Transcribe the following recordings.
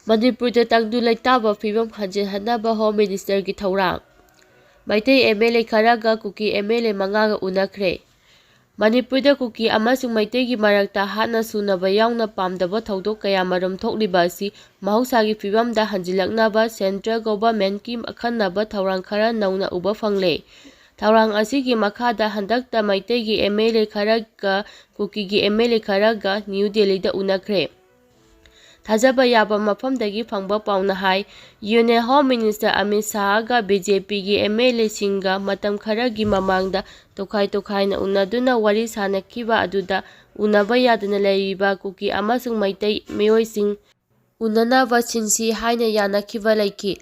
ꯃꯅꯤꯄꯨꯔꯗ ꯇꯪꯗꯨ ꯂꯩꯇꯥꯕ ꯐꯤꯚꯝ ꯍꯟꯖꯤꯟꯍꯟꯅꯕ ꯍꯣꯝ ꯃꯤꯅꯤꯁꯇꯔꯒꯤ ꯊꯧꯔꯥꯡ꯫ ꯃꯩꯇꯩ ꯑꯦꯝ.ꯑꯦꯜ.ꯑꯦ. ꯈꯔꯒ ꯀꯨꯀꯤ ꯑꯦꯝ.ꯑꯦꯜ.ꯑꯦ. 5ꯒ ꯎꯅꯈ꯭ꯔꯦ꯫ ꯃꯅꯤꯄꯨꯔꯗ ꯀꯨꯀꯤ ꯑꯃꯁꯨꯡ ꯃꯩꯇꯩꯒꯤ ꯃꯔꯛꯇ ꯍꯥꯠꯅ ꯁꯨꯅꯕ ꯌꯥꯎꯅ ꯄꯥꯝꯗꯕ ꯊꯧꯗꯣꯛ ꯀꯌꯥꯃꯔꯨꯝ ꯊꯣꯛꯂꯤꯕ ꯑꯁꯤ ꯃꯍꯧꯁꯥꯒꯤ ꯐꯤꯚꯝꯗ ꯍꯟꯖꯤꯜꯂꯛꯅꯕ ꯁꯦꯟꯇ꯭ꯔꯦꯜ ꯒꯣꯚꯔꯟꯃꯦꯟꯠꯀꯤ ꯑꯈꯟꯅꯕ ꯊꯧꯔꯥꯡ ꯈꯔ ꯅꯧꯅ ꯎꯕ ꯐꯪꯂꯦ꯫ ꯊꯧꯔꯥꯡ ꯑꯁꯤꯒꯤ ꯃꯈꯥꯗ ꯍꯟꯗꯛꯇ ꯃꯩꯇꯩꯒꯤ ꯑꯦꯝ.ꯑꯦꯜ.ꯑꯦ. ꯈꯔꯒ ꯀꯨꯀꯤꯒꯤ ꯑꯦꯝ.ꯑꯦꯜ.ꯑꯦ. ꯈꯔꯒ ꯅ꯭ꯌꯨ ꯗꯦꯜꯂꯤꯗ ꯎꯅꯈ꯭ꯔꯦ꯫ ꯊꯥꯖꯕ ꯌꯥꯕ ꯃꯐꯝꯗꯒꯤ ꯐꯪꯕ ꯄꯥꯎꯅ ꯍꯥꯏ ꯌꯨꯅꯤꯌꯟ ꯍꯣꯝ ꯃꯤꯅꯤꯁꯇꯔ ꯑꯃꯤꯠ ꯁꯥꯍꯒ ꯕꯤ.ꯖꯦ.ꯄꯤꯒꯤ ꯑꯦꯝ.ꯑꯦꯜ.ꯑꯦ.ꯁꯤꯡꯒ ꯃꯇꯝ ꯈꯔꯒꯤ ꯃꯃꯥꯡꯗ ꯇꯣꯈꯥꯏ-ꯇꯣꯈꯥꯏꯅ ꯎꯅꯗꯨꯅ ꯋꯥꯔꯤ ꯁꯥꯅꯈꯤꯕ ꯑꯗꯨꯗ ꯎꯅꯕ ꯌꯥꯗꯅ ꯂꯩꯔꯤꯕ ꯀꯨꯀꯤ ꯑꯃꯁꯨꯡ ꯃꯩꯇꯩ ꯃꯤꯑꯣꯏꯁꯤꯡ ꯎꯅꯅꯕ ꯁꯤꯟꯁꯤ ꯍꯥꯏꯅ ꯌꯥꯅꯈꯤꯕ ꯂꯩꯈꯤ꯫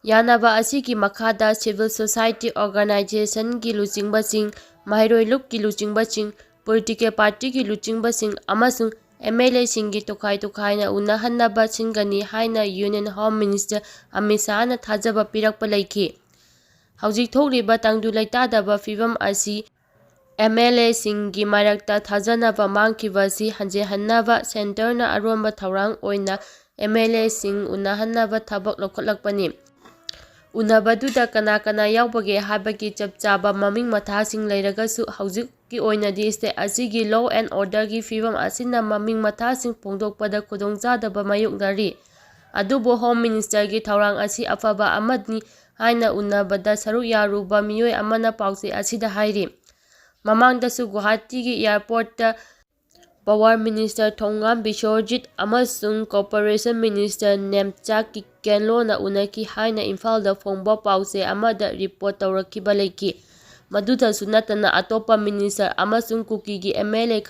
ꯌꯥꯅꯕ ꯑꯁꯤꯒꯤ ꯃꯈꯥꯗ ꯁꯤꯚꯤꯜ ꯁꯣꯁꯥꯏꯇꯤ ꯑꯣꯔꯒꯅꯥꯏꯖꯦꯁꯟꯒꯤ ꯂꯨꯆꯤꯡꯕꯁꯤꯡ, ꯃꯍꯩꯔꯣꯏ ꯂꯨꯞꯀꯤ ꯂꯨꯆꯤꯡꯕꯁꯤꯡ, ꯄꯣꯂꯤꯇꯤꯀꯦꯜ ꯄꯥꯔꯇꯤꯒꯤ ꯂꯨꯆꯤꯡꯕꯁꯤꯡ ꯑꯃꯁꯨꯡ ꯑꯦꯝ.ꯑꯦꯜ.ꯑꯦ.ꯁꯤꯡꯒꯤ ꯇꯣꯈꯥꯏ-ꯇꯣꯈꯥꯏꯅ ꯎꯅꯍꯟꯅꯕ ꯁꯤꯟꯒꯅꯤ ꯍꯥꯏꯅ ꯌꯨꯅꯤꯌꯟ ꯍꯣꯝ ꯃꯤꯅꯤꯁꯇꯔ ꯑꯃꯤꯠ ꯁꯥꯍꯅ ꯊꯥꯖꯕ ꯄꯤꯔꯛꯄ ꯂꯩꯈꯤ꯫ ꯍꯧꯖꯤꯛ ꯊꯣꯛꯂꯤꯕ ꯇꯪꯗꯨ ꯂꯩꯇꯥꯗꯕ ꯐꯤꯚꯝ ꯑꯁꯤ ꯑꯦꯝ.ꯑꯦꯜ.ꯑꯦ.ꯁꯤꯡꯒꯤ ꯃꯔꯛꯇ ꯊꯥꯖꯅꯕ ꯃꯥꯡꯈꯤꯕ ꯑꯁꯤ ꯍꯟꯖꯤꯟꯍꯟꯅꯕ ꯁꯦꯟꯇꯔꯅ ꯑꯔꯣꯟꯕ ꯊꯧꯔꯥꯡ ꯑꯣꯏꯅ ꯑꯦꯝ.ꯑꯦꯜ.ꯑꯦ.ꯁꯤꯡ ꯎꯅꯍꯟꯅꯕ ꯊꯕꯛ ꯂꯧꯈꯠꯂꯛꯄꯅꯤ꯫ ꯎꯅꯕꯗꯨꯗ ꯀꯅꯥ ꯀꯅꯥ ꯌꯥꯎꯕꯒꯦ ꯍꯥꯏꯕꯒꯤ ꯆꯞ ꯆꯥꯕ ꯃꯃꯤꯡ ꯃꯊꯥꯁꯤꯡ ꯂꯩꯔꯒꯁꯨ ꯍꯧꯖꯤꯛꯀꯤ ꯑꯣꯏꯅꯗꯤ ꯁ꯭ꯇꯦꯠ ꯑꯁꯤꯒꯤ ꯂꯣ ꯑꯦꯟ ꯑꯣꯔꯗꯔꯒꯤ ꯐꯤꯚꯝ ꯑꯁꯤꯅ ꯃꯃꯤꯡ ꯃꯊꯥꯁꯤꯡ ꯐꯣꯡꯗꯣꯛꯄꯗ ꯈꯨꯗꯣꯡꯆꯥꯗꯕ ꯃꯥꯌꯣꯛꯅꯔꯤ꯫ ꯑꯗꯨꯕꯨ ꯍꯣꯝ ꯃꯤꯅꯤꯁꯇꯔꯒꯤ ꯊꯧꯔꯥꯡ ꯑꯁꯤ ꯑꯐꯕ ꯑꯃꯅꯤ ꯍꯥꯏꯅ ꯎꯅꯕꯗ ꯁꯔꯨꯛ ꯌꯥꯔꯨꯕ ꯃꯤꯑꯣꯏ ꯑꯃꯅ ꯄꯥꯎꯆꯦ ꯑꯁꯤꯗ ꯍꯥꯏꯔꯤ꯫ ꯃꯃꯥꯡꯗꯁꯨ ꯒꯨꯋꯥꯍꯥꯇꯤꯒꯤ ꯑꯦꯌꯔꯄꯣꯔꯠꯇ ꯄꯥꯋꯔ ꯃꯤꯅꯤꯁꯇꯔ ꯊꯣꯡꯒꯥꯝ ꯕꯤꯁ꯭ꯋꯣꯖꯤꯠ ꯑꯃꯁꯨꯡ ꯀꯣꯑꯣꯄꯔꯦꯁꯟ ꯃꯤꯅꯤꯁꯇꯔ ꯅꯦꯝꯆꯥ ꯀꯤꯛꯀꯦꯟꯂꯣꯅ ꯎꯅꯈꯤ ꯍꯥꯏꯅ ꯏꯝꯐꯥꯜꯗ ꯐꯣꯡꯕ ꯄꯥꯎꯆꯦ ꯑꯃꯗ ꯔꯤꯄꯣꯔꯠ ꯇꯧꯔꯛꯈꯤꯕ ꯂꯩꯈꯤ꯫ ꯃꯗꯨꯗꯁꯨ ꯅꯠꯇꯅ ꯑꯇꯣꯞꯄ ꯃꯤꯅꯤꯁꯇꯔ ꯑꯃꯁꯨꯡ ꯀꯨꯀꯤꯒꯤ ꯑꯦꯝ.ꯑꯦꯜ.ꯑꯦ.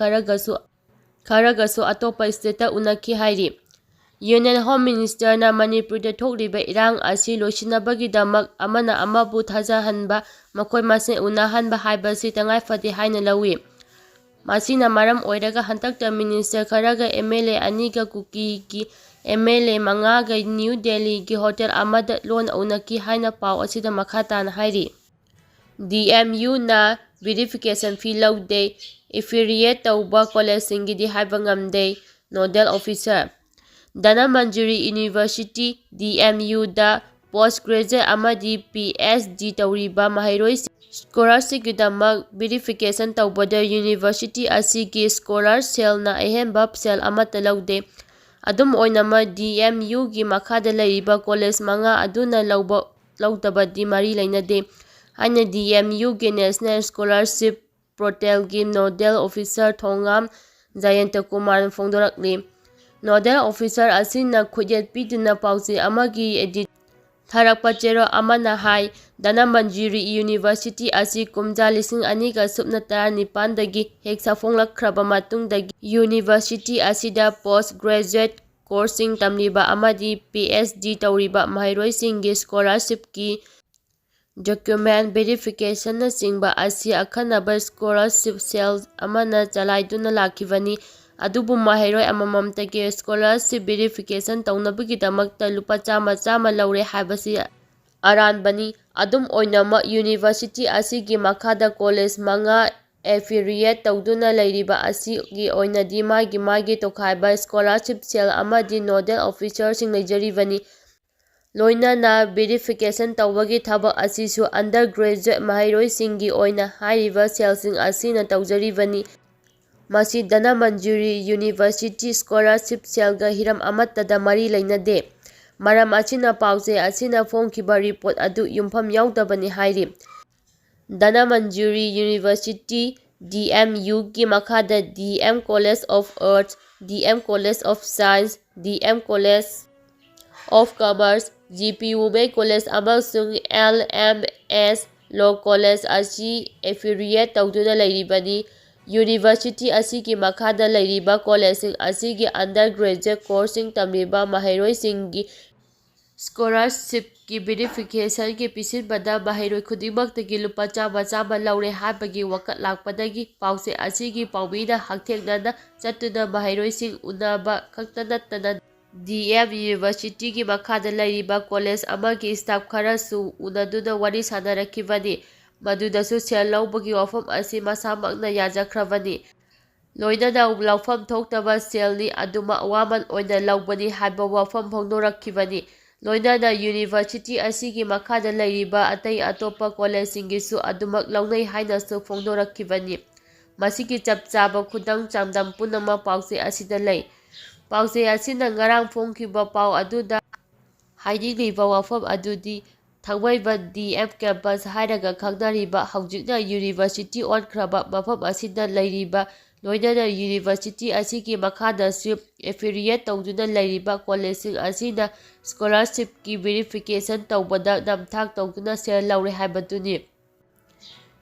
ꯈꯔꯒꯁꯨ ꯑꯇꯣꯞꯄ ꯁ꯭ꯇꯦꯠꯇ ꯎꯅꯈꯤ ꯍꯥꯏꯔꯤ꯫ ꯌꯨꯅꯤꯌꯟ ꯍꯣꯝ ꯃꯤꯅꯤꯁꯇꯔꯅ ꯃꯅꯤꯄꯨꯔꯗ ꯊꯣꯛꯂꯤꯕ ꯏꯔꯥꯡ ꯑꯁꯤ ꯂꯣꯏꯁꯤꯟꯅꯕꯒꯤꯗꯃꯛ ꯑꯃꯅ ꯑꯃꯕꯨ ꯊꯥꯖꯍꯟꯕ, ꯃꯈꯣꯏ ꯃꯁꯦꯟ ꯎꯅꯍꯟꯕ ꯍꯥꯏꯕꯁꯤ ꯇꯉꯥꯏꯐꯗꯦ ꯍꯥꯏꯅ ꯂꯧꯏ꯫ ꯃꯁꯤꯅ ꯃꯔꯝ ꯑꯣꯏꯔꯒ ꯍꯟꯗꯛꯇ ꯃꯤꯅꯤꯁꯇꯔ ꯈꯔꯒ ꯑꯦꯝ.ꯑꯦꯜ.ꯑꯦ. 2ꯒ ꯀꯨꯀꯤꯒꯤ ꯑꯦꯝ.ꯑꯦꯜ.ꯑꯦ. 5ꯒ ꯅ꯭ꯌꯨ ꯗꯦꯜꯂꯤꯒꯤ ꯍꯣꯇꯦꯜ ꯑꯃꯗ ꯂꯣꯟꯅ ꯎꯅꯈꯤ ꯍꯥꯏꯅ ꯄꯥꯎ ꯑꯁꯤꯗ ꯃꯈꯥ ꯇꯥꯅ ꯍꯥꯏꯔꯤ꯫ ꯗꯤ.ꯑꯦꯝ.ꯌꯨ.ꯅ ꯚꯦꯔꯤꯐꯤꯀꯦꯁꯟ ꯐꯤ ꯂꯧꯗꯦ, ꯑꯦꯐꯤꯂꯤꯌꯦꯠ ꯇꯧꯕ ꯀꯣꯂꯦꯖꯁꯤꯡꯒꯤꯗꯤ ꯍꯥꯏꯕ ꯉꯝꯗꯦ nodal officer. Dhanamanjuri university ꯗꯤ.ꯑꯦꯝ.ꯌꯨ.ꯗ post graduate ꯑꯃꯗꯤ ꯄꯤ.ꯑꯩꯆ.ꯗꯤ. ꯇꯧꯔꯤꯕ ꯃꯍꯩꯔꯣꯏꯁꯤꯡ ꯁ꯭ꯀꯣꯂꯔꯁꯤꯞꯀꯤꯗꯃꯛ ꯚꯦꯔꯤꯐꯤꯀꯦꯁꯟ ꯇꯧꯕꯗ ꯌꯨꯅꯤꯚꯔꯁꯤꯇꯤ ꯑꯁꯤꯒꯤ ꯁ꯭ꯀꯣꯂꯔ ꯁꯦꯜꯅ ꯑꯍꯦꯟꯕ ꯁꯦꯜ ꯑꯃꯠꯇ ꯂꯧꯗꯦ꯫ ꯑꯗꯨꯝ ꯑꯣꯏꯅꯃꯛ ꯗꯤ.ꯑꯦꯝ.ꯌꯨ.ꯒꯤ ꯃꯈꯥꯗ ꯂꯩꯔꯤꯕ ꯀꯣꯂꯦꯖ 5 ꯑꯗꯨꯅ ꯂꯧꯗꯕꯗꯤ ꯃꯔꯤ ꯂꯩꯅꯗꯦ ꯍꯥꯏꯅ ꯗꯤ.ꯑꯦꯝ.ꯌꯨ.ꯒꯤ ꯅꯦꯁꯅꯦꯜ ꯁ꯭ꯀꯣꯂꯔꯁꯤꯞ ꯄꯣꯔꯇꯦꯜꯒꯤ ꯅꯣꯗꯦꯜ ꯑꯣꯐꯤꯁꯥꯔ ꯊꯣꯡꯒꯥꯝ ꯖꯌꯟꯇꯀꯨꯃꯥꯔꯅ ꯐꯣꯡꯗꯣꯔꯛꯂꯤ꯫ ꯅꯣꯗꯦꯜ ꯑꯣꯐꯤꯁꯥꯔ ꯑꯁꯤꯅ ꯈꯨꯠꯌꯦꯛ ꯄꯤꯗꯨꯅ ꯄꯥꯎꯆꯦ ꯑꯃꯒꯤ ꯑꯦꯗꯤꯠ ꯊꯥꯔꯛꯄ ꯆꯦꯔꯣꯜ ꯑꯃꯅ ꯍꯥꯏ ꯙꯅꯃꯟꯖꯨꯔꯤ ꯌꯨꯅꯤꯚꯔꯁꯤꯇꯤ ꯑꯁꯤ ꯀꯨꯝꯖꯥ 2019ꯗꯒꯤ ꯍꯦꯛ ꯁꯥꯐꯣꯡꯂꯛꯈ꯭ꯔꯕ ꯃꯇꯨꯡꯗꯒꯤ ꯌꯨꯅꯤꯚꯔꯁꯤꯇꯤ ꯑꯁꯤꯗ ꯄꯣꯁꯠ ꯒ꯭ꯔꯦꯖꯨꯑꯦꯠ ꯀꯣꯔꯁꯁꯤꯡ ꯇꯝꯂꯤꯕ ꯑꯃꯗꯤ ꯄꯤ.ꯑꯩꯆ.ꯗꯤ. ꯇꯧꯔꯤꯕ ꯃꯍꯩꯔꯣꯏꯁꯤꯡꯒꯤ ꯁ꯭ꯀꯣꯂꯔꯁꯤꯞꯀꯤ ꯗꯣꯀ꯭ꯌꯨꯃꯦꯟꯠ ꯚꯦꯔꯤꯐꯤꯀꯦꯁꯟꯅꯆꯤꯡꯕ ꯑꯁꯤ ꯑꯈꯟꯅꯕ ꯁ꯭ꯀꯣꯂꯔꯁꯤꯞ ꯁꯦꯜ ꯑꯃꯅ ꯆꯂꯥꯏꯗꯨꯅ ꯂꯥꯛꯈꯤꯕꯅꯤ꯫ ꯑꯗꯨꯕꯨ ꯃꯍꯩꯔꯣꯏ ꯑꯃꯃꯝꯇꯒꯤ ꯁ꯭ꯀꯣꯂꯔꯁꯤꯞ ꯚꯦꯔꯤꯐꯤꯀꯦꯁꯟ ꯇꯧꯅꯕꯒꯤꯗꯃꯛꯇ ꯂꯨꯄꯥ ꯆꯥꯝꯃ ꯂꯧꯔꯦ ꯍꯥꯏꯕꯁꯤ ꯑꯔꯥꯟꯕꯅꯤ꯫ ꯑꯗꯨꯝ ꯑꯣꯏꯅꯃꯛ ꯌꯨꯅꯤꯚꯔꯁꯤꯇꯤ ꯑꯁꯤꯒꯤ ꯃꯈꯥꯗ ꯀꯣꯂꯦꯖ 5 ꯑꯦꯐꯤꯂꯤꯌꯦꯠ ꯇꯧꯗꯨꯅ ꯂꯩꯔꯤꯕ ꯑꯁꯤꯒꯤ ꯑꯣꯏꯅꯗꯤ ꯃꯥꯒꯤ ꯇꯣꯈꯥꯏꯕ ꯁ꯭ꯀꯣꯂꯔꯁꯤꯞ ꯁꯦꯜ ꯑꯃꯗꯤ ꯅꯣꯗꯦꯜ ꯑꯣꯐꯤꯁꯥꯔꯁꯤꯡ ꯂꯩꯖꯔꯤꯕꯅꯤ꯫ ꯂꯣꯏꯅꯅ ꯚꯦꯔꯤꯐꯤꯀꯦꯁꯟ ꯇꯧꯕꯒꯤ ꯊꯕꯛ ꯑꯁꯤꯁꯨ ꯑꯟꯗꯔ ꯒ꯭ꯔꯦꯖꯨꯑꯦꯠ ꯃꯍꯩꯔꯣꯏꯁꯤꯡꯒꯤ ꯑꯣꯏꯅ ꯍꯥꯏꯔꯤꯕ ꯁꯦꯜꯁꯤꯡ ꯑꯁꯤꯅ ꯇꯧꯖꯔꯤꯕꯅꯤ꯫ ꯃꯁꯤ ꯙꯅꯃꯟꯖꯨꯔꯤ ꯌꯨꯅꯤꯚꯔꯁꯤꯇꯤ ꯁ꯭ꯀꯣꯂꯔꯁꯤꯞ ꯁꯦꯜꯒ ꯍꯤꯔꯝ ꯑꯃꯠꯇꯗ ꯃꯔꯤ ꯂꯩꯅꯗꯦ꯫ ꯃꯔꯝ ꯑꯁꯤꯅ ꯄꯥꯎꯆꯦ ꯑꯁꯤꯅ ꯐꯣꯡꯈꯤꯕ ꯔꯤꯄꯣꯔꯠ ꯑꯗꯨ ꯌꯨꯝꯐꯝ ꯌꯥꯎꯗꯕꯅꯤ ꯍꯥꯏꯔꯤ꯫ ꯙꯅꯃꯟꯖꯨꯔꯤ ꯌꯨꯅꯤꯚꯔꯁꯤꯇꯤ ꯗꯤ.ꯑꯦꯝ.ꯌꯨ.ꯒꯤ ꯃꯈꯥꯗ DM. College of arts, DM. College of science, DM. College of commerce, GP. Women college ꯑꯃꯁꯨꯡ ꯑꯦꯜ.ꯑꯦꯝ.ꯑꯦꯁ. ꯂꯣ ꯀꯣꯂꯦꯖ ꯑꯁꯤ ꯑꯦꯐꯤꯂꯤꯌꯦꯠ ꯇꯧꯗꯨꯅ ꯂꯩꯔꯤꯕꯅꯤ꯫ ꯌꯨꯅꯤꯚꯔꯁꯤꯇꯤ ꯑꯁꯤꯒꯤ ꯃꯈꯥꯗ ꯂꯩꯔꯤꯕ ꯀꯣꯂꯦꯖꯁꯤꯡ ꯑꯁꯤꯒꯤ ꯑꯟꯗꯔ ꯒ꯭ꯔꯦꯖꯨꯑꯦꯠ ꯀꯣꯔꯁꯁꯤꯡ ꯇꯝꯂꯤꯕ ꯃꯍꯩꯔꯣꯏꯁꯤꯡꯒꯤ ꯁ꯭ꯀꯣꯂꯔꯁꯤꯞꯀꯤ ꯚꯦꯔꯤꯐꯤꯀꯦꯁꯟꯒꯤ ꯄꯤꯁꯤꯟꯕꯗ ꯃꯍꯩꯔꯣꯏ ꯈꯨꯗꯤꯡꯃꯛꯇꯒꯤ ꯂꯨꯄꯥ ꯆꯥꯝꯃ ꯂꯧꯔꯦ ꯍꯥꯏꯕꯒꯤ ꯋꯥꯀꯠ ꯂꯥꯛꯄꯗꯒꯤ ꯄꯥꯎꯆꯦ ꯑꯁꯤꯒꯤ ꯄꯥꯎꯃꯤꯅ ꯍꯛꯊꯦꯡꯅꯅ ꯆꯠꯇꯨꯅ ꯃꯍꯩꯔꯣꯏꯁꯤꯡ ꯎꯅꯕ ꯈꯛꯇ ꯅꯠꯇꯅ ꯗꯤ.ꯑꯦꯝ. ꯌꯨꯅꯤꯚꯔꯁꯤꯇꯤꯒꯤ ꯃꯈꯥꯗ ꯂꯩꯔꯤꯕ ꯀꯣꯂꯦꯖ ꯑꯃꯒꯤ ꯁ꯭ꯇꯥꯐ ꯈꯔꯁꯨ ꯎꯅꯗꯨꯅ ꯋꯥꯔꯤ ꯁꯥꯅꯔꯛꯈꯤꯕꯅꯤ꯫ ꯃꯗꯨꯗꯁꯨ ꯁꯦꯜ ꯂꯧꯕꯒꯤ ꯋꯥꯐꯝ ꯑꯁꯤ ꯃꯁꯥꯃꯛꯅ ꯌꯥꯖꯈ꯭ꯔꯕꯅꯤ꯫ ꯂꯣꯏꯅꯅ ꯂꯧꯐꯝ ꯊꯣꯛꯇꯕ ꯁꯦꯜꯅꯤ ꯑꯗꯨꯃꯛ ꯑꯋꯥꯃꯟ ꯑꯣꯏꯅ ꯂꯧꯕꯅꯤ ꯍꯥꯏꯕ ꯋꯥꯐꯝ ꯐꯣꯡꯗꯣꯔꯛꯈꯤꯕꯅꯤ꯫ ꯂꯣꯏꯅꯅ ꯌꯨꯅꯤꯚꯔꯁꯤꯇꯤ ꯑꯁꯤꯒꯤ ꯃꯈꯥꯗ ꯂꯩꯔꯤꯕ ꯑꯇꯩ ꯑꯇꯣꯞꯄ ꯀꯣꯂꯦꯖꯁꯤꯡꯒꯤꯁꯨ ꯑꯗꯨꯃꯛ ꯂꯧꯅꯩ ꯍꯥꯏꯅꯁꯨ ꯐꯣꯡꯗꯣꯔꯛꯈꯤꯕꯅꯤ꯫ ꯃꯁꯤꯒꯤ ꯆꯞ ꯆꯥꯕ ꯈꯨꯗꯝ ꯆꯥꯡꯗꯝ ꯄꯨꯝꯅꯃꯛ ꯄꯥꯎꯆꯦ ꯑꯁꯤꯗ ꯂꯩ꯫ ꯄꯥꯎꯆꯦ ꯑꯁꯤꯅ ꯉꯔꯥꯡ ꯐꯣꯡꯈꯤꯕ ꯄꯥꯎ ꯑꯗꯨꯗ ꯍꯥꯏꯅꯤꯡꯂꯤꯕ ꯋꯥꯐꯝ ꯑꯗꯨꯗꯤ ꯊꯥꯡꯃꯩꯕꯟ ꯗꯤ ꯑꯦꯝ ꯀꯦꯝꯄꯁ ꯍꯥꯏꯔꯒ ꯈꯪꯅꯔꯤꯕ ꯍꯧꯖꯤꯛꯅ ꯌꯨꯅꯤꯚꯔꯁꯤꯇꯤ ꯑꯣꯟꯈ꯭ꯔꯕ ꯃꯐꯝ ꯑꯁꯤꯗ ꯂꯩꯔꯤꯕ ꯂꯣꯏꯅꯅ ꯌꯨꯅꯤꯚꯔꯁꯤꯇꯤ ꯑꯁꯤꯒꯤ ꯃꯈꯥꯗꯁꯨ ꯑꯦꯐꯤꯂꯤꯌꯦꯠ ꯇꯧꯗꯨꯅ ꯂꯩꯔꯤꯕ ꯀꯣꯂꯦꯖꯁꯤꯡ ꯑꯁꯤꯅ ꯁ꯭ꯀꯣꯂꯔꯁꯤꯞꯀꯤ ꯚꯦꯔꯤꯐꯤꯀꯦꯁꯟ ꯇꯧꯕꯗ ꯅꯝꯊꯥꯛ ꯇꯧꯗꯨꯅ ꯁꯦꯜ ꯂꯧꯔꯦ ꯍꯥꯏꯕꯗꯨꯅꯤ꯫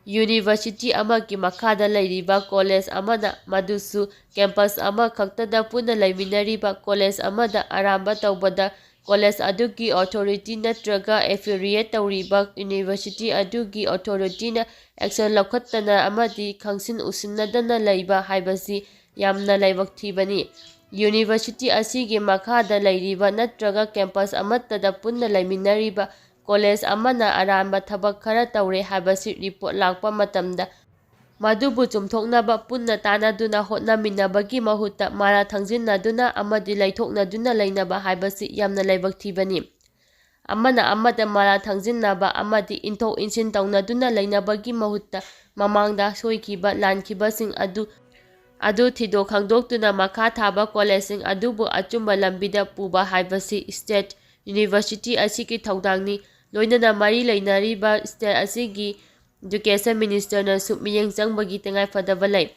ꯌꯨꯅꯤꯚꯔꯁꯤꯇꯤ ꯑꯃꯒꯤ ꯃꯈꯥꯗ ꯂꯩꯔꯤꯕ ꯀꯣꯂꯦꯖ ꯑꯃꯅ, ꯃꯗꯨꯁꯨ ꯀꯦꯝꯄꯁ ꯑꯃꯈꯛꯇꯗ ꯄꯨꯟꯅ ꯂꯩꯃꯤꯟꯅꯔꯤꯕ ꯀꯣꯂꯦꯖ ꯑꯃꯗ ꯑꯔꯥꯟꯕ ꯇꯧꯕꯗ ꯀꯣꯂꯦꯖ ꯑꯗꯨꯒꯤ ꯑꯣꯊꯣꯔꯤꯇꯤ ꯅꯠꯇ꯭ꯔꯒ ꯑꯦꯐꯤꯂꯤꯌꯦꯠ ꯇꯧꯔꯤꯕ ꯌꯨꯅꯤꯚꯔꯁꯤꯇꯤ ꯑꯗꯨꯒꯤ ꯑꯣꯊꯣꯔꯤꯇꯤꯅ ꯑꯦꯛꯁꯟ ꯂꯧꯈꯠꯇꯅ ꯑꯃꯗꯤ ꯈꯪꯁꯤꯟ ꯎꯁꯤꯟꯅꯗꯅ ꯂꯩꯕ ꯍꯥꯏꯕꯁꯤ ꯌꯥꯝꯅ ꯂꯥꯏꯕꯛ ꯊꯤꯕꯅꯤ꯫ ꯌꯨꯅꯤꯚꯔꯁꯤꯇꯤ ꯑꯁꯤꯒꯤ ꯃꯈꯥꯗ ꯂꯩꯔꯤꯕ ꯅꯠꯇ꯭ꯔꯒ ꯀꯦꯝꯄꯁ ꯑꯃꯠꯇꯗ ꯄꯨꯟꯅ ꯂꯩꯃꯤꯟꯅꯔꯤꯕ ꯀꯣꯂꯦꯖ ꯑꯃꯅ ꯑꯔꯥꯟꯕ ꯊꯕꯛ ꯈꯔ ꯇꯧꯔꯦ ꯍꯥꯏꯕꯁꯤ ꯔꯤꯄꯣꯔꯠ ꯂꯥꯛꯄ ꯃꯇꯝꯗ ꯃꯗꯨꯕꯨ ꯆꯨꯝꯊꯣꯛꯅꯕ ꯄꯨꯟꯅ ꯇꯥꯟꯅꯗꯨꯅ ꯍꯣꯠꯅꯃꯤꯟꯅꯕꯒꯤ ꯃꯍꯨꯠꯇ ꯃꯔꯥꯜ ꯊꯪꯖꯤꯟꯅꯗꯨꯅ ꯑꯃꯗꯤ ꯂꯩꯊꯣꯛꯅꯗꯨꯅ ꯂꯩꯅꯕ ꯍꯥꯏꯕꯁꯤ ꯌꯥꯝꯅ ꯂꯥꯏꯕꯛ ꯊꯤꯕꯅꯤ꯫ ꯑꯃꯅ ꯑꯃꯗ ꯃꯔꯥꯜ ꯊꯪꯖꯤꯟꯅꯕ ꯑꯃꯗꯤ ꯏꯟꯊꯣꯛ ꯏꯟꯁꯤꯟ ꯇꯧꯅꯗꯨꯅ ꯂꯩꯅꯕꯒꯤ ꯃꯍꯨꯠꯇ ꯃꯃꯥꯡꯗ ꯁꯣꯏꯈꯤꯕ ꯂꯥꯟꯈꯤꯕꯁꯤꯡ ꯑꯗꯨ ꯊꯤꯗꯣꯛ ꯈꯪꯗꯣꯛꯇꯨꯅ ꯃꯈꯥ ꯊꯥꯕ ꯀꯣꯂꯦꯖꯁꯤꯡ ꯑꯗꯨꯕꯨ ꯑꯆꯨꯝꯕ ꯂꯝꯕꯤꯗ ꯄꯨꯕ ꯍꯥꯏꯕꯁꯤ ꯁ꯭ꯇꯦꯠ ꯌꯨꯅꯤꯚꯔꯁꯤꯇꯤ ꯑꯁꯤꯒꯤ ꯊꯧꯗꯥꯡꯅꯤ꯫ ꯂꯣꯏꯅꯅ ꯃꯔꯤ ꯂꯩꯅꯔꯤꯕ ꯁ꯭ꯇꯦꯠ ꯑꯁꯤꯒꯤ ꯏꯗꯨꯀꯦꯁꯟ ꯃꯤꯅꯤꯁꯇꯔꯅꯁꯨ ꯃꯤꯠꯌꯦꯡ ꯆꯪꯕꯒꯤ ꯇꯉꯥꯏꯐꯗꯕ ꯂꯩ꯫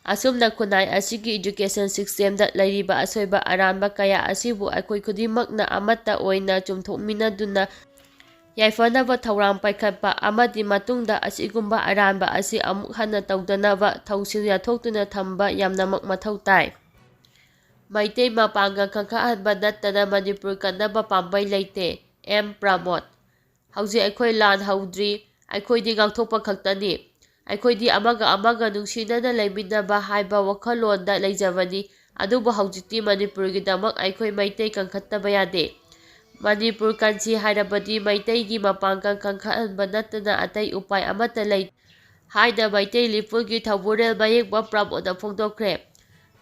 ꯑꯁꯨꯝꯅ ꯈꯨꯟꯅꯥꯏ ꯑꯁꯤꯒꯤ ꯏꯗꯨꯀꯦꯁꯟ ꯁꯤꯁꯇꯦꯝꯗ ꯂꯩꯔꯤꯕ ꯑꯁꯣꯏꯕ ꯑꯔꯥꯟꯕ ꯀꯌꯥ ꯑꯁꯤꯕꯨ ꯑꯩꯈꯣꯏ ꯈꯨꯗꯤꯡꯃꯛꯅ ꯑꯃꯠꯇ ꯑꯣꯏꯅ ꯆꯨꯝꯊꯣꯛꯃꯤꯟꯅꯗꯨꯅ ꯌꯥꯏꯐꯅꯕ ꯊꯧꯔꯥꯡ ꯄꯥꯏꯈꯠꯄ ꯑꯃꯗꯤ ꯃꯇꯨꯡꯗ ꯑꯁꯤꯒꯨꯝꯕ ꯑꯔꯥꯟꯕ ꯑꯁꯤ ꯑꯃꯨꯛ ꯍꯟꯅ ꯇꯧꯗꯅꯕ ꯊꯧꯁꯤꯜ ꯌꯥꯠꯊꯣꯛꯇꯨꯅ ꯊꯝꯕ ꯌꯥꯝꯅꯃꯛ ꯃꯊꯧ ꯇꯥꯏ꯫ ꯃꯩꯇꯩ ꯃꯄꯥꯡꯒꯜ ꯀꯟꯈꯠꯍꯟꯕ ꯅꯠꯇꯅ ꯃꯅꯤꯄꯨꯔ ꯀꯟꯅꯕ ꯄꯥꯝꯕꯩ ꯂꯩꯇꯦ꯫ ꯑꯦꯝ. ꯄ꯭ꯔꯃꯣꯗ꯫ ꯍꯧꯖꯤꯛ ꯑꯩꯈꯣꯏ ꯂꯥꯟ ꯍꯧꯗ꯭ꯔꯤ, ꯑꯩꯈꯣꯏꯗꯤ ꯉꯥꯛꯊꯣꯛꯄ ꯈꯛꯇꯅꯤ꯫ ꯑꯩꯈꯣꯏꯗꯤ ꯑꯃꯒ ꯑꯃꯒ ꯅꯨꯡꯁꯤꯅꯅ ꯂꯩꯃꯤꯟꯅꯕ ꯍꯥꯏꯕ ꯋꯥꯈꯜꯂꯣꯟꯗ ꯂꯩꯖꯕꯅꯤ꯫ ꯑꯗꯨꯕꯨ ꯍꯧꯖꯤꯛꯇꯤ ꯃꯅꯤꯄꯨꯔꯒꯤꯗꯃꯛ ꯑꯩꯈꯣꯏ ꯃꯩꯇꯩ ꯀꯟꯈꯠꯇꯕ ꯌꯥꯗꯦ꯫ ꯃꯅꯤꯄꯨꯔ ꯀꯟꯁꯤ ꯍꯥꯏꯔꯕꯗꯤ ꯃꯩꯇꯩꯒꯤ ꯃꯄꯥꯡꯒꯜ ꯀꯟꯈꯠꯍꯟꯕ ꯅꯠꯇꯅ ꯑꯇꯩ ꯎꯄꯥꯏ ꯑꯃꯠꯇ ꯂꯩꯇꯦ ꯍꯥꯏꯅ ꯃꯩꯇꯩ ꯂꯤꯄꯨꯟꯒꯤ ꯊꯧꯕꯨꯔꯦꯜ ꯃꯌꯦꯛꯕ ꯄ꯭ꯔꯃꯣꯗꯅ ꯐꯣꯡꯗꯣꯛꯈ꯭ꯔꯦ꯫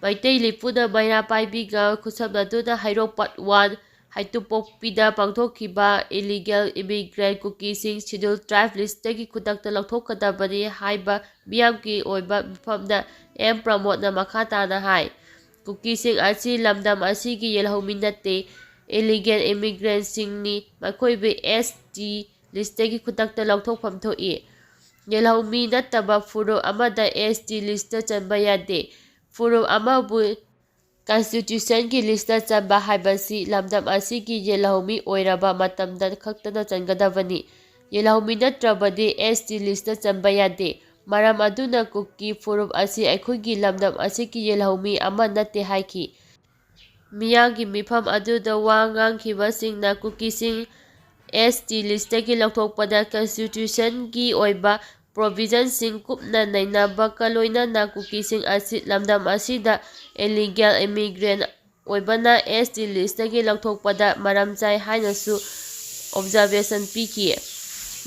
ꯃꯩꯇꯩ ꯂꯤꯄꯨꯟꯅ ꯃꯩꯔꯥ ꯄꯥꯏꯕꯤꯒ ꯈꯨꯠꯁꯝꯅꯗꯨꯅ ꯍꯩꯔꯣꯛ ꯄꯥꯠ 1 ꯍꯩꯇꯨꯞꯄꯣꯛꯄꯤꯗ ꯄꯥꯡꯊꯣꯛꯈꯤꯕ ꯏꯂꯤꯒꯦꯜ ꯏꯃꯤꯒ꯭ꯔꯦꯟꯠ ꯀꯨꯀꯤꯁꯤꯡ ꯁꯤꯗ꯭ꯌꯨꯜ ꯇ꯭ꯔꯥꯏꯕ ꯂꯤꯁ꯭ꯇꯇꯒꯤ ꯈꯨꯗꯛꯇ ꯂꯧꯊꯣꯛꯀꯗꯕꯅꯤ ꯍꯥꯏꯕ ꯃꯤꯌꯥꯝꯒꯤ ꯑꯣꯏꯕ ꯃꯤꯐꯝꯗ ꯑꯦꯝ. ꯄ꯭ꯔꯃꯣꯗꯅ ꯃꯈꯥ ꯇꯥꯅ ꯍꯥꯏ꯫ ꯀꯨꯀꯤꯁꯤꯡ ꯑꯁꯤ ꯂꯝꯗꯝ ꯑꯁꯤꯒꯤ ꯌꯦꯜꯍꯧꯃꯤ ꯅꯠꯇꯦ, ꯏꯂꯤꯒꯦꯜ ꯏꯃꯤꯒ꯭ꯔꯦꯟꯠꯁꯤꯡꯅꯤ꯫ ꯃꯈꯣꯏꯕꯨ ꯑꯦꯁ.ꯇꯤ. ꯂꯤꯁ꯭ꯇꯇꯒꯤ ꯈꯨꯗꯛꯇ ꯂꯧꯊꯣꯛꯐꯝ ꯊꯣꯛꯏ꯫ ꯌꯦꯜꯍꯧꯃꯤ ꯅꯠꯇꯕ ꯐꯨꯔꯨꯞ ꯑꯃꯗ ꯑꯦꯁ.ꯇꯤ. ꯂꯤꯁ꯭ꯇꯇ ꯆꯟꯕ ꯌꯥꯗꯦ꯫ ꯐꯨꯔꯨꯞ ꯑꯃꯕꯨ ꯀꯟꯁꯇꯤꯇ꯭ꯌꯨꯁꯟꯒꯤ ꯂꯤꯁ꯭ꯇꯇ ꯆꯟꯕ ꯍꯥꯏꯕꯁꯤ ꯂꯝꯗꯝ ꯑꯁꯤꯒꯤ ꯌꯦꯜꯍꯧꯃꯤ ꯑꯣꯏꯔꯕ ꯃꯇꯝꯗ ꯈꯛꯇꯅ ꯆꯟꯒꯗꯕꯅꯤ꯫ ꯌꯦꯜꯍꯧꯃꯤ ꯅꯠꯇ꯭ꯔꯕꯗꯤ ꯑꯦꯁ.ꯇꯤ. ꯂꯤꯁ꯭ꯇꯇ ꯆꯟꯕ ꯌꯥꯗꯦ꯫ ꯃꯔꯝ ꯑꯗꯨꯅ ꯀꯨꯀꯤ ꯐꯨꯔꯨꯞ ꯑꯁꯤ ꯑꯩꯈꯣꯏꯒꯤ ꯂꯝꯗꯝ ꯑꯁꯤꯒꯤ ꯌꯦꯜꯍꯧꯃꯤ ꯑꯃ ꯅꯠꯇꯦ ꯍꯥꯏꯈꯤ꯫ ꯃꯤꯌꯥꯝꯒꯤ ꯃꯤꯐꯝ ꯑꯗꯨꯗ ꯋꯥ ꯉꯥꯡꯈꯤꯕꯁꯤꯡꯅ ꯀꯨꯀꯤꯁꯤꯡ ꯑꯦꯁ.ꯇꯤ. ꯂꯤꯁ꯭ꯇꯇꯒꯤ ꯂꯧꯊꯣꯛꯄꯗ ꯀꯟꯁꯇꯤꯇ꯭ꯌꯨꯁꯟꯒꯤ ꯑꯣꯏꯕ ꯄ꯭ꯔꯣꯚꯤꯖꯟꯁꯤꯡ ꯀꯨꯞꯅ ꯅꯩꯅꯕꯒ ꯂꯣꯏꯅꯅ ꯀꯨꯀꯤꯁꯤꯡ ꯑꯁꯤ ꯂꯝꯗꯝ ꯑꯁꯤꯗ ꯏꯂꯤꯒꯦꯜ ꯏꯃꯤꯒ꯭ꯔꯦꯟꯠ ꯑꯣꯏꯕꯅ ꯑꯦꯁ.ꯇꯤ. ꯂꯤꯁ꯭ꯇꯇꯒꯤ ꯂꯧꯊꯣꯛꯄꯗ ꯃꯔꯝ ꯆꯥꯏ ꯍꯥꯏꯅꯁꯨ ꯑꯣꯕꯖꯔꯕꯦꯁꯟ ꯄꯤꯈꯤ꯫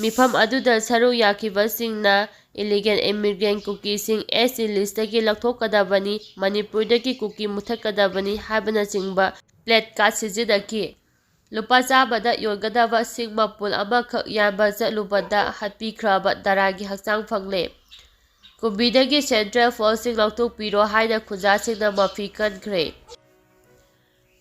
ꯃꯤꯐꯝ ꯑꯗꯨꯗ ꯁꯔꯨꯛ ꯌꯥꯈꯤꯕꯁꯤꯡꯅ ꯏꯂꯤꯒꯦꯜ ꯏꯃꯤꯒ꯭ꯔꯦꯟꯠ ꯀꯨꯀꯤꯁꯤꯡ ꯑꯦꯁ.ꯇꯤ. ꯂꯤꯁ꯭ꯇꯇꯒꯤ ꯂꯧꯊꯣꯛꯀꯗꯕꯅꯤ, ꯃꯅꯤꯄꯨꯔꯗꯒꯤ ꯀꯨꯀꯤ ꯃꯨꯠꯊꯠꯀꯗꯕꯅꯤ ꯍꯥꯏꯕꯅꯆꯤꯡꯕ ꯄ꯭ꯂꯦꯀꯥꯔꯗ ꯁꯤꯖꯤꯟꯅꯈꯤ꯫ ꯂꯨꯄꯥ 100ꯗ ꯌꯣꯟꯒꯗꯕ ꯁꯤꯡ ꯃꯄꯨꯟ ꯑꯃꯈꯛ ꯌꯥꯟꯕ ꯆꯠꯂꯨꯕꯗ ꯍꯥꯠꯄꯤꯈ꯭ꯔꯕ ꯗꯥꯔꯥꯒꯤ ꯍꯛꯆꯥꯡ ꯐꯪꯂꯦ꯫ ꯀꯨꯝꯕꯤꯗꯒꯤ ꯁꯦꯟꯇ꯭ꯔꯦꯜ ꯐꯣꯔꯁꯁꯤꯡ ꯂꯧꯊꯣꯛꯄꯤꯔꯣ ꯍꯥꯏꯅ ꯈꯨꯟꯖꯥꯁꯤꯡꯅ ꯃꯐꯤ ꯀꯟꯈ꯭ꯔꯦ꯫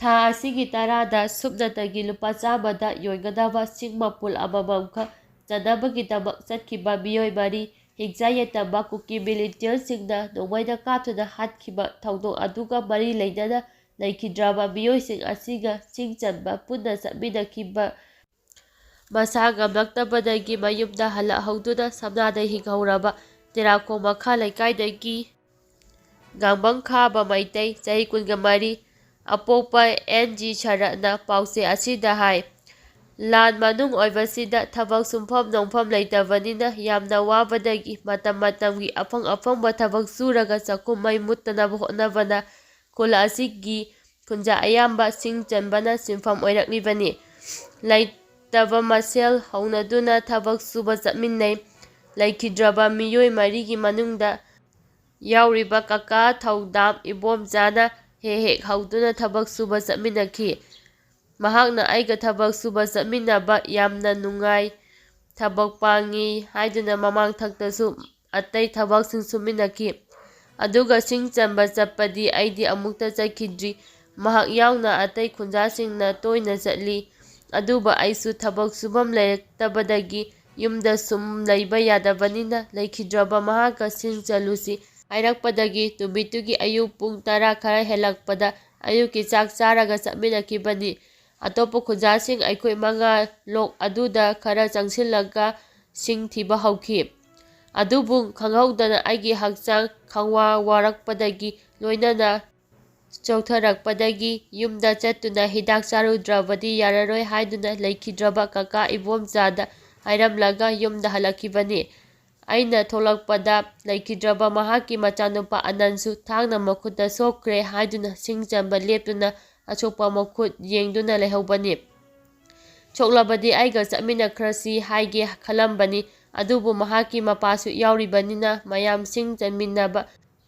ꯊꯥ ꯑꯁꯤꯒꯤ 10ꯗ ꯁꯨꯞꯅꯇꯒꯤ ꯂꯨꯄꯥ 100ꯗ ꯌꯣꯟꯒꯗꯕ ꯁꯤꯡ ꯃꯄꯨꯟ ꯑꯃꯃꯝꯈꯛ ꯆꯟꯅꯕꯒꯤꯗꯃꯛ ꯆꯠꯈꯤꯕ ꯃꯤꯑꯣꯏ 4 ꯍꯤꯡꯆꯥꯏ-ꯌꯥꯏꯇꯝꯕ ꯀꯨꯀꯤ ꯃꯤꯂꯤꯇꯦꯟꯠꯁꯤꯡꯅ ꯅꯣꯡꯃꯩꯅ ꯀꯥꯞꯇꯨꯅ ꯍꯥꯠꯈꯤꯕ ꯊꯧꯗꯣꯛ ꯑꯗꯨꯒ ꯃꯔꯤ ꯂꯩꯅꯅ ꯂꯩꯈꯤꯗ꯭ꯔꯕ ꯃꯤꯑꯣꯏꯁꯤꯡ ꯑꯁꯤꯒ ꯁꯤꯡ ꯆꯟꯕ ꯄꯨꯟꯅ ꯆꯠꯃꯤꯟꯅꯈꯤꯕ ꯃꯁꯥ ꯉꯝꯂꯛꯇꯕꯗꯒꯤ ꯃꯌꯨꯝꯗ ꯍꯜꯂꯛꯍꯧꯗꯨꯅ ꯁꯝꯅꯥꯗ ꯍꯤꯡꯍꯧꯔꯕ ꯇꯦꯔꯥꯈꯣꯡ ꯃꯈꯥ ꯂꯩꯀꯥꯏꯗꯒꯤ ꯉꯥꯡꯕꯝ ꯈꯥꯕ ꯃꯩꯇꯩ, ꯆꯍꯤ 24, ꯑꯄꯣꯛꯄ ꯑꯦꯟ.ꯖꯤ. ꯁꯔꯠꯅ ꯄꯥꯎꯆꯦ ꯑꯁꯤꯗ ꯍꯥꯏ꯫ ꯂꯥꯟ ꯃꯅꯨꯡ ꯑꯣꯏꯕꯁꯤꯗ ꯊꯕꯛ ꯁꯨꯡꯐꯝ ꯅꯣꯝꯐꯝ ꯂꯩꯇꯕꯅꯤꯅ ꯌꯥꯝꯅ ꯋꯥꯕꯗꯒꯤ ꯃꯇꯝ ꯃꯇꯝꯒꯤ ꯑꯐꯪ ꯑꯐꯪꯕ ꯊꯕꯛ ꯁꯨꯔꯒ ꯆꯥꯛꯈꯨꯝ ꯃꯩ ꯃꯨꯠꯇꯅꯕ ꯍꯣꯠꯅꯕꯅ ꯈꯨꯜ ꯑꯁꯤꯒꯤ ꯈꯨꯟꯖꯥ ꯑꯌꯥꯝꯕ ꯁꯤꯡ ꯆꯟꯕꯅ ꯁꯤꯟꯐꯝ ꯑꯣꯏꯔꯛꯂꯤꯕꯅꯤ꯫ ꯂꯩꯇꯕ ꯃꯁꯦꯜ ꯍꯧꯅꯗꯨꯅ ꯊꯕꯛ ꯁꯨꯕ ꯆꯠꯃꯤꯟꯅꯩ꯫ ꯂꯩꯈꯤꯗ꯭ꯔꯕ ꯃꯤꯑꯣꯏ 4ꯒꯤ ꯃꯅꯨꯡꯗ ꯌꯥꯎꯔꯤꯕ ꯀꯀꯥ ꯊꯧꯗꯥꯝ ꯏꯕꯣꯝꯆꯥꯅ ꯍꯦꯛ ꯍꯧꯗꯨꯅ ꯊꯕꯛ ꯁꯨꯕ ꯆꯠꯃꯤꯟꯅꯈꯤ꯫ ꯃꯍꯥꯛꯅ ꯑꯩꯒ ꯊꯕꯛ ꯁꯨꯕ ꯆꯠꯃꯤꯟꯅꯕ ꯌꯥꯝꯅ ꯅꯨꯡꯉꯥꯏ, ꯊꯕꯛ ꯄꯥꯡꯉꯤ ꯍꯥꯏꯗꯨꯅ ꯃꯃꯥꯡꯊꯛꯇꯁꯨ ꯑꯇꯩ ꯊꯕꯛꯁꯤꯡ ꯁꯨꯃꯤꯟꯅꯈꯤ꯫ ꯑꯗꯨꯒ ꯁꯤꯡ ꯆꯟꯕ ꯆꯠꯄꯗꯤ ꯑꯩꯗꯤ ꯑꯃꯨꯛꯇ ꯆꯠꯈꯤꯗ꯭ꯔꯤ꯫ ꯃꯍꯥꯛ ꯌꯥꯎꯅ ꯑꯇꯩ ꯈꯨꯟꯖꯥꯁꯤꯡꯅ ꯇꯣꯏꯅ ꯆꯠꯂꯤ꯫ ꯑꯗꯨꯕꯨ ꯑꯩꯁꯨ ꯊꯕꯛ ꯁꯨꯐꯝ ꯂꯩꯔꯛꯇꯕꯗꯒꯤ ꯌꯨꯝꯗ ꯁꯨꯝ ꯂꯩꯕ ꯌꯥꯗꯕꯅꯤꯅ ꯂꯩꯈꯤꯗ꯭ꯔꯕ ꯃꯍꯥꯛꯀ ꯁꯤꯡ ꯆꯜꯂꯨꯁꯤ ꯍꯥꯏꯔꯛꯄꯗꯒꯤ ꯅꯨꯃꯤꯠꯇꯨꯒꯤ ꯑꯌꯨꯛ ꯄꯨꯡ 10 ꯈꯔ ꯍꯦꯜꯂꯛꯄꯗ ꯑꯌꯨꯛꯀꯤ ꯆꯥꯛ ꯆꯥꯔꯒ ꯆꯠꯃꯤꯟꯅꯈꯤꯕꯅꯤ꯫ ꯑꯇꯣꯞꯄ ꯈꯨꯟꯖꯥꯁꯤꯡ ꯑꯩꯈꯣꯏ 5 ꯂꯣꯛ ꯑꯗꯨꯗ ꯈꯔ ꯆꯪꯁꯤꯜꯂꯒ ꯁꯤꯡ ꯊꯤꯕ ꯍꯧꯈꯤ꯫ ꯑꯗꯨꯕꯨ ꯈꯪꯍꯧꯗꯅ ꯑꯩꯒꯤ ꯍꯛꯆꯥꯡ ꯈꯪꯋꯥ ꯋꯥꯔꯛꯄꯗꯒꯤ ꯂꯣꯏꯅꯅ ꯆꯣꯛꯊꯔꯛꯄꯗꯒꯤ ꯌꯨꯝꯗ ꯆꯠꯇꯨꯅ ꯍꯤꯗꯥꯛ ꯆꯥꯔꯨꯗ꯭ꯔꯕꯗꯤ ꯌꯥꯔꯔꯣꯏ ꯍꯥꯏꯗꯨꯅ ꯂꯩꯈꯤꯗ꯭ꯔꯕ ꯀꯀꯥ ꯏꯕꯣꯝꯆꯥꯗ ꯍꯥꯏꯔꯝꯂꯒ ꯌꯨꯝꯗ ꯍꯜꯂꯛꯈꯤꯕꯅꯤ꯫ ꯑꯩꯅ ꯊꯣꯛꯂꯛꯄꯗ ꯂꯩꯈꯤꯗ꯭ꯔꯕ ꯃꯍꯥꯛꯀꯤ ꯃꯆꯥꯅꯨꯄꯥ ꯑꯅꯟꯁꯨ ꯊꯥꯡꯅ ꯃꯈꯨꯠꯇ ꯁꯣꯛꯈ꯭ꯔꯦ ꯍꯥꯏꯗꯨꯅ ꯁꯤꯡ ꯆꯟꯕ ꯂꯦꯞꯇꯨꯅ ꯑꯁꯣꯛꯄ ꯃꯈꯨꯠ ꯌꯦꯡꯗꯨꯅ ꯂꯩꯍꯧꯕꯅꯤ꯫ ꯁꯣꯛꯂꯕꯗꯤ ꯑꯩꯒ ꯆꯠꯃꯤꯟꯅꯈ꯭ꯔꯁꯤ ꯍꯥꯏꯒꯦ ꯈꯜꯂꯝꯕꯅꯤ꯫ ꯑꯗꯨꯕꯨ ꯃꯍꯥꯛꯀꯤ ꯃꯄꯥꯁꯨ ꯌꯥꯎꯔꯤꯕꯅꯤꯅ ꯃꯌꯥꯝ ꯁꯤꯡ ꯆꯟꯃꯤꯟꯅꯕ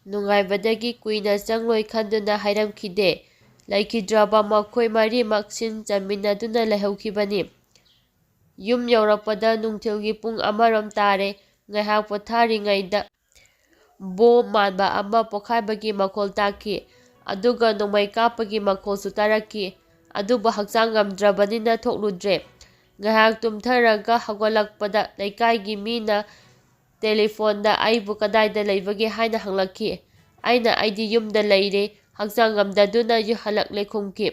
ꯅꯨꯡꯉꯥꯏꯕꯗꯒꯤ ꯀꯨꯏꯅ ꯆꯪꯂꯣꯏ ꯈꯟꯗꯨꯅ ꯍꯥꯏꯔꯝꯈꯤꯗꯦ꯫ ꯂꯩꯈꯤꯗ꯭ꯔꯕ ꯃꯈꯣꯏ 4ꯃꯛ ꯁꯤꯡ ꯆꯟꯃꯤꯟꯅꯗꯨꯅ ꯂꯩꯍꯧꯈꯤꯕꯅꯤ꯫ ꯌꯨꯝ ꯌꯧꯔꯛꯄꯗ ꯅꯨꯡꯊꯤꯜꯒꯤ ꯄꯨꯡ 1 ꯇꯥꯔꯦ꯫ ꯉꯥꯏꯍꯥꯛ ꯄꯣꯊꯥꯔꯤꯉꯩꯗ ꯕꯣꯝ ꯃꯥꯟꯕ ꯑꯃ ꯄꯣꯈꯥꯏꯕꯒꯤ ꯃꯈꯣꯜ ꯇꯥꯈꯤ꯫ ꯑꯗꯨꯒ ꯅꯣꯡꯃꯩ ꯀꯥꯞꯄꯒꯤ ꯃꯈꯣꯜꯁꯨ ꯇꯥꯔꯛꯈꯤ꯫ ꯑꯗꯨꯕꯨ ꯍꯛꯆꯥꯡ ꯉꯝꯗ꯭ꯔꯕꯅꯤꯅ ꯊꯣꯛꯂꯨꯗ꯭ꯔꯦ꯫ ꯉꯥꯏꯍꯥꯛ ꯇꯨꯝꯊꯔꯒ ꯍꯧꯒꯠꯂꯛꯄꯗ ꯂꯩꯀꯥꯏꯒꯤ ꯃꯤꯅ ꯇꯦꯂꯤꯐꯣꯟꯗ ꯑꯩꯕꯨ ꯀꯗꯥꯏꯗ ꯂꯩꯕꯒꯦ ꯍꯥꯏꯅ ꯍꯪꯂꯛꯈꯤ꯫ ꯑꯩꯗꯤ ꯌꯨꯝꯗ ꯂꯩꯔꯦ, ꯍꯛꯆꯥꯡ ꯉꯝꯗꯗꯨꯅ ꯍꯜꯂꯛꯂꯦ ꯈꯨꯝꯈꯤ꯫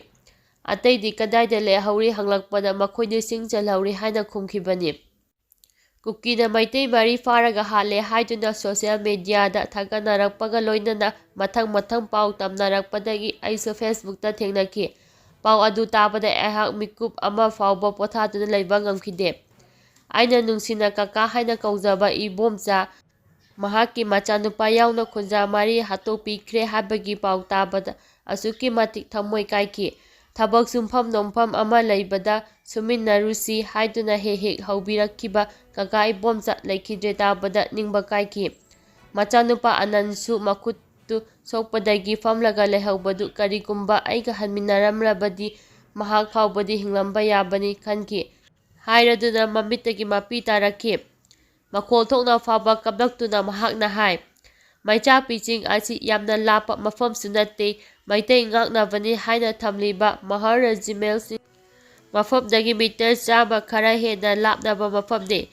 ꯑꯇꯩꯗꯤ ꯀꯗꯥꯏꯗ ꯂꯩꯍꯧꯔꯤ ꯍꯪꯂꯛꯄꯗ ꯃꯈꯣꯏꯗꯤ ꯁꯤꯡ ꯆꯜꯍꯧꯔꯤ ꯍꯥꯏꯅ ꯈꯨꯝꯈꯤꯕꯅꯤ꯫ ꯀꯨꯀꯤꯅ ꯃꯩꯇꯩ 4 ꯐꯥꯔꯒ ꯍꯥꯠꯂꯦ ꯍꯥꯏꯗꯨꯅ ꯁꯣꯁꯤꯌꯦꯜ ꯃꯤꯗꯤꯌꯥꯗ ꯊꯥꯒꯠꯅꯔꯛꯄꯒ ꯂꯣꯏꯅꯅ ꯃꯊꯪ ꯄꯥꯎ ꯇꯝꯅꯔꯛꯄꯗꯒꯤ ꯑꯩꯁꯨ ꯐꯦꯁꯕꯨꯛꯇ ꯊꯦꯡꯅꯈꯤ꯫ ꯄꯥꯎ ꯑꯗꯨ ꯇꯥꯕꯗ ꯑꯩꯍꯥꯛ ꯃꯤꯀꯨꯞ ꯑꯃ ꯐꯥꯎꯕ ꯄꯣꯊꯥꯗꯨꯅ ꯂꯩꯕ ꯉꯝꯈꯤꯗꯦ꯫ ꯑꯩꯅ ꯅꯨꯡꯁꯤꯅ ꯀꯀꯥ ꯍꯥꯏꯅ ꯀꯧꯖꯕ ꯏꯕꯣꯝꯆꯥ, ꯃꯍꯥꯛꯀꯤ ꯃꯆꯥꯅꯨꯄꯥ ꯌꯥꯎꯅ ꯈꯨꯟꯖꯥ 4 ꯍꯥꯠꯇꯣꯛꯄꯤꯈ꯭ꯔꯦ ꯍꯥꯏꯕꯒꯤ ꯄꯥꯎ ꯇꯥꯕꯗ ꯑꯁꯨꯛꯀꯤ ꯃꯇꯤꯛ ꯊꯃꯣꯏ ꯀꯥꯏꯈꯤ꯫ ꯊꯕꯛ ꯁꯨꯡꯐꯝ ꯅꯣꯝꯐꯝ ꯑꯃ ꯂꯩꯕꯗ ꯁꯨꯃꯤꯟꯅꯔꯨꯁꯤ ꯍꯥꯏꯗꯨꯅ ꯍꯦꯛ ꯍꯧꯕꯤꯔꯛꯈꯤꯕ ꯀꯀꯥ ꯏꯕꯣꯝꯆꯥ ꯂꯩꯈꯤꯗ꯭ꯔꯦ ꯇꯥꯕꯗ ꯅꯤꯡꯕ ꯀꯥꯏꯈꯤ꯫ ꯃꯆꯥꯅꯨꯄꯥ ꯑꯅꯟꯁꯨ ꯃꯈꯨꯠꯇꯨ ꯁꯣꯛꯄꯗꯒꯤ ꯐꯝꯂꯒ ꯂꯩꯍꯧꯕꯗꯨ ꯀꯔꯤꯒꯨꯝꯕ ꯑꯩꯒ ꯍꯟꯃꯤꯟꯅꯔꯝꯂꯕꯗꯤ ꯃꯍꯥꯛ ꯐꯥꯎꯕꯗꯤ ꯍꯤꯡꯂꯝꯕ ꯌꯥꯕꯅꯤ ꯈꯟꯈꯤ ꯍꯥꯏꯔꯗꯨꯅ ꯃꯃꯤꯠꯇꯒꯤ ꯃꯄꯤ ꯇꯥꯔꯛꯈꯤ꯫ ꯃꯈꯣꯜ ꯊꯣꯛꯅ ꯐꯥꯎꯕ ꯀꯞꯂꯛꯇꯨꯅ ꯃꯍꯥꯛꯅ ꯍꯥꯏ, ꯃꯩꯆꯥꯛꯄꯤ ꯆꯤꯡ ꯑꯁꯤ ꯌꯥꯝꯅ ꯂꯥꯞꯄ ꯃꯐꯝꯁꯨ ꯅꯠꯇꯦ, ꯃꯩꯇꯩ ꯉꯥꯛꯅꯕꯅꯤ ꯍꯥꯏꯅ ꯊꯝꯂꯤꯕ ꯃꯍꯥꯔ ꯔꯦꯖꯤꯃꯦꯟꯠꯁꯤꯡ ꯃꯐꯝꯗꯒꯤ ꯃꯤꯇꯔ 100 ꯈꯔ ꯍꯦꯟꯅ ꯂꯥꯞꯅꯕ ꯃꯐꯝꯅꯤ꯫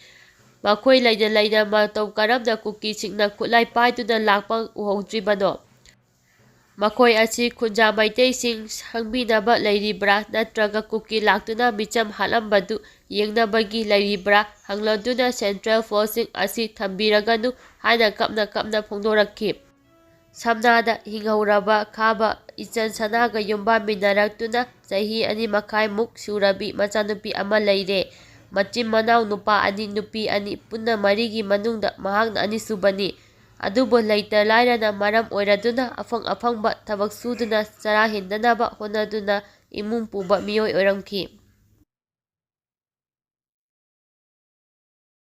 ꯃꯈꯣꯏ ꯂꯩꯅ ꯃꯇꯧ ꯀꯔꯝꯅ ꯀꯨꯀꯤꯁꯤꯡꯅ ꯈꯨꯠꯂꯥꯏ ꯄꯥꯏꯗꯨꯅ ꯂꯥꯛꯄ ꯎꯍꯧꯗ꯭ꯔꯤꯕꯅꯣ? ꯃꯈꯣꯏ ꯑꯁꯤ ꯈꯨꯟꯖꯥ ꯃꯩꯇꯩꯁꯤꯡ ꯁꯪꯕꯤꯅꯕ ꯂꯩꯔꯤꯕ꯭ꯔꯥ ꯅꯠꯇ꯭ꯔꯒ ꯀꯨꯀꯤ ꯂꯥꯛꯇꯨꯅ ꯃꯤꯆꯝ ꯍꯥꯠꯂꯝꯕꯗꯨ ꯌꯦꯡꯅꯕꯒꯤ ꯂꯩꯔꯤꯕ꯭ꯔꯥ ꯍꯪꯂꯗꯨꯅ ꯁꯦꯟꯇ꯭ꯔꯦꯜ ꯐꯣꯔꯁꯁꯤꯡ ꯑꯁꯤ ꯊꯝꯕꯤꯔꯒꯅꯨ ꯍꯥꯏꯅ ꯀꯞꯅ ꯐꯣꯡꯗꯣꯔꯛꯈꯤ꯫ ꯁꯝꯅꯥꯗ ꯍꯤꯡꯍꯧꯔꯕ ꯈꯥꯕ ꯏꯆꯟ ꯁꯅꯥꯒ ꯌꯨꯝꯕꯥꯟꯃꯤꯟꯅꯔꯛꯇꯨꯅ ꯆꯍꯤ 2.5ꯃꯨꯛ ꯁꯨꯔꯕꯤ ꯃꯆꯥꯅꯨꯄꯤ ꯑꯃ ꯂꯩꯔꯦ꯫ ꯃꯆꯤꯟ-ꯃꯅꯥꯎ ꯅꯨꯄꯥ 2, ꯅꯨꯄꯤ 2, ꯄꯨꯟꯅ 4ꯒꯤ ꯃꯅꯨꯡꯗ ꯃꯍꯥꯛꯅ ꯑꯅꯤꯁꯨꯕꯅꯤ꯫ ꯑꯗꯨꯕꯨ ꯂꯩꯇ ꯂꯥꯏꯔꯅ ꯃꯔꯝ ꯑꯣꯏꯔꯗꯨꯅ ꯑꯐꯪ-ꯑꯐꯪꯕ ꯊꯕꯛ ꯁꯨꯗꯨꯅ ꯆꯔꯥ ꯍꯤꯡꯅꯅꯕ ꯍꯣꯠꯅꯗꯨꯅ ꯏꯃꯨꯡ ꯄꯨꯕ ꯃꯤꯑꯣꯏ ꯑꯣꯏꯔꯝꯈꯤ꯫